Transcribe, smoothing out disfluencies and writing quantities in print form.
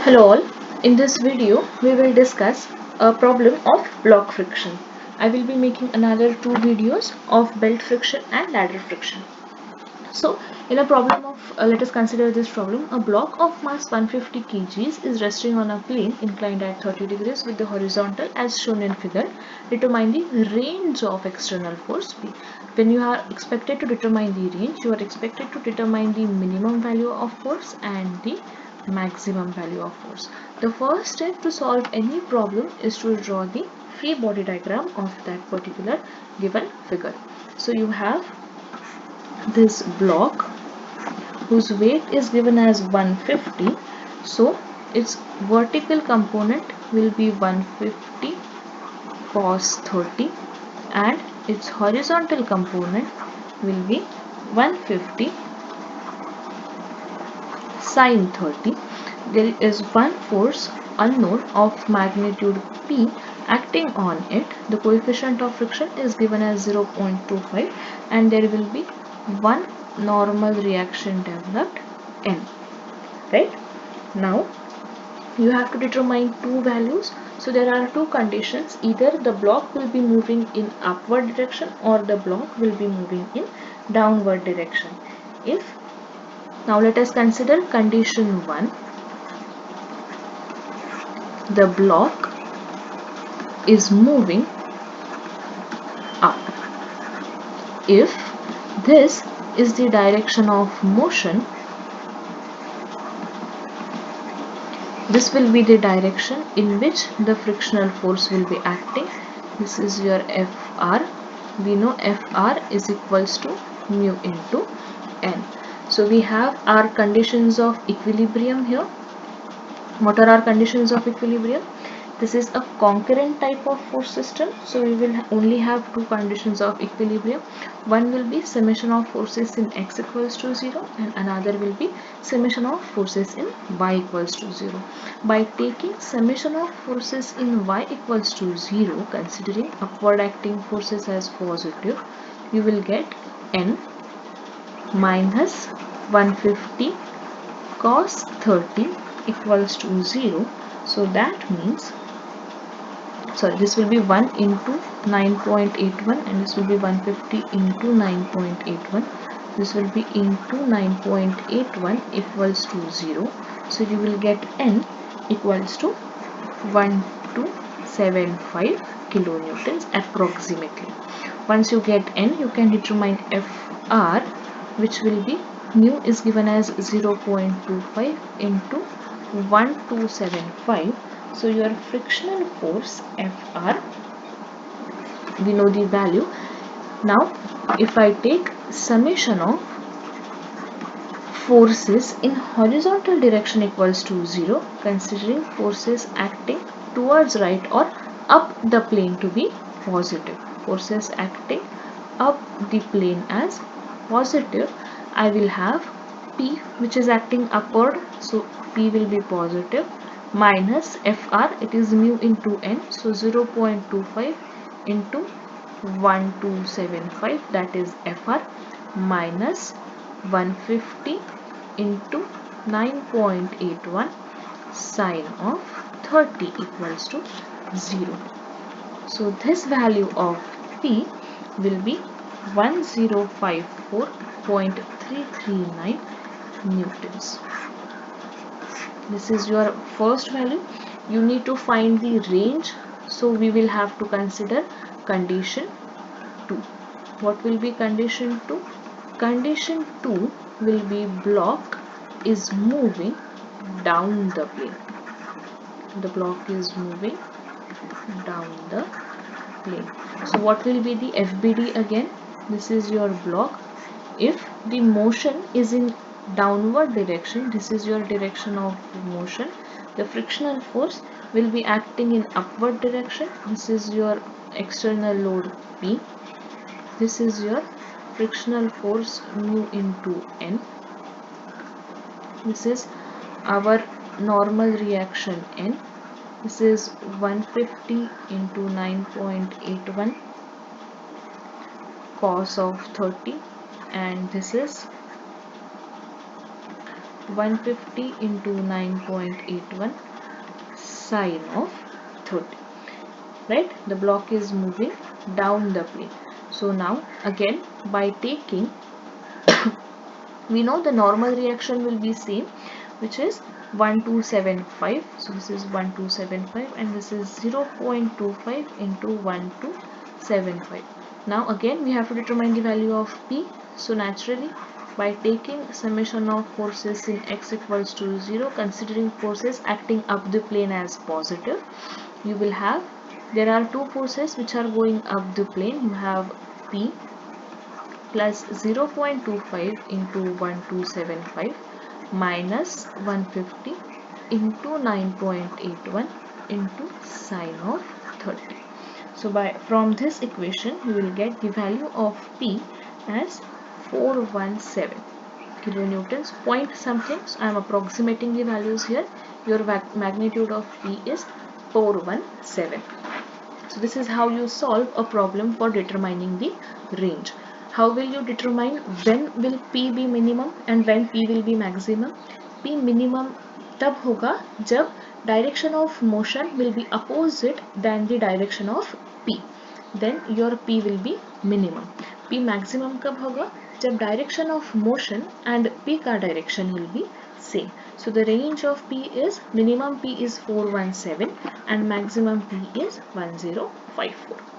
Hello all, in this video we will discuss a problem of block friction. I will be making another two videos of belt friction and ladder friction. So in a problem of, let us consider this problem, a block of mass 150 kgs is resting on a plane inclined at 30 degrees with the horizontal as shown in figure. Determine the range of external force P. When you are expected to determine the range, you are expected to determine the minimum value of force and the maximum value of force. The first step to solve any problem is to draw the free body diagram of that particular given figure. So you have this block whose weight is given as 150, so its vertical component will be 150 cos 30 and its horizontal component will be 150 sin 30. There is one force unknown of magnitude P acting on it. The coefficient of friction is given as 0.25 and there will be one normal reaction developed N. Right? Now you have to determine two values. So there are two conditions: either the block will be moving in upward direction or the block will be moving in downward direction. If now let us consider condition 1. The block is moving up. If this is the direction of motion, this will be the direction in which the frictional force will be acting. This is your Fr. We know Fr is equals to mu into N. So we have our conditions of equilibrium here. What are our conditions of equilibrium? This is a concurrent type of force system, so we will only have two conditions of equilibrium. One will be summation of forces in x equals to 0 and another will be summation of forces in y equals to 0. By taking summation of forces in y equals to 0, considering upward acting forces as positive, you will get n minus 150 cos 30 equals to 0. So that means, sorry, this will be 1 into 9.81 and this will be 150 into 9.81. This will be into 9.81 equals to 0. So you will get n equals to 1275 kilonewtons approximately. Once you get n, you can determine Fr, which will be mu is given as 0.25 into 1275. So your frictional force Fr, we know the value. Now if I take summation of forces in horizontal direction equals to 0, considering forces acting towards right or up the plane to be positive. Forces acting up the plane as positive, I will have P, which is acting upward, so P will be positive, minus Fr, it is mu into N, so 0.25 into 1275, that is Fr, minus 150 into 9.81 sine of 30 equals to 0. So this value of P will be 1054.339 newtons. This is your first value. You need to find the range, so we will have to consider condition 2. What will be condition 2? Condition 2 will be block is moving down the plane. The block is moving down the plane. So what will be the FBD again? This is your block. If the motion is in downward direction, this is your direction of motion, the frictional force will be acting in upward direction. This is your external load P. This is your frictional force mu into N. This is our normal reaction N. This is 150 into 9.81 cos of 30 and this is 150 into 9.81 sine of 30. Right? The block is moving down the plane. So now again, by taking, we know the normal reaction will be same, which is 1275. So this is 1275 and this is 0.25 into 1275. Now again we have to determine the value of P. So naturally, by taking summation of forces in x equals to 0, considering forces acting up the plane as positive, you will have, there are two forces which are going up the plane. You have P plus 0.25 into 1275 minus 150 into 9.81 into sine of 30. So from this equation you will get the value of P as 417 kilonewtons point something. So I am approximating the values here. Your magnitude of P is 417. So this is how you solve a problem for determining the range. How will you determine when will P be minimum and when P will be maximum? P minimum तब होगा जब direction of motion will be opposite than the direction of P. Then your P will be minimum. P maximum कब होगा? जब direction of motion and P का direction will be same. So the range of P is, minimum P is 417 and maximum P is 1054.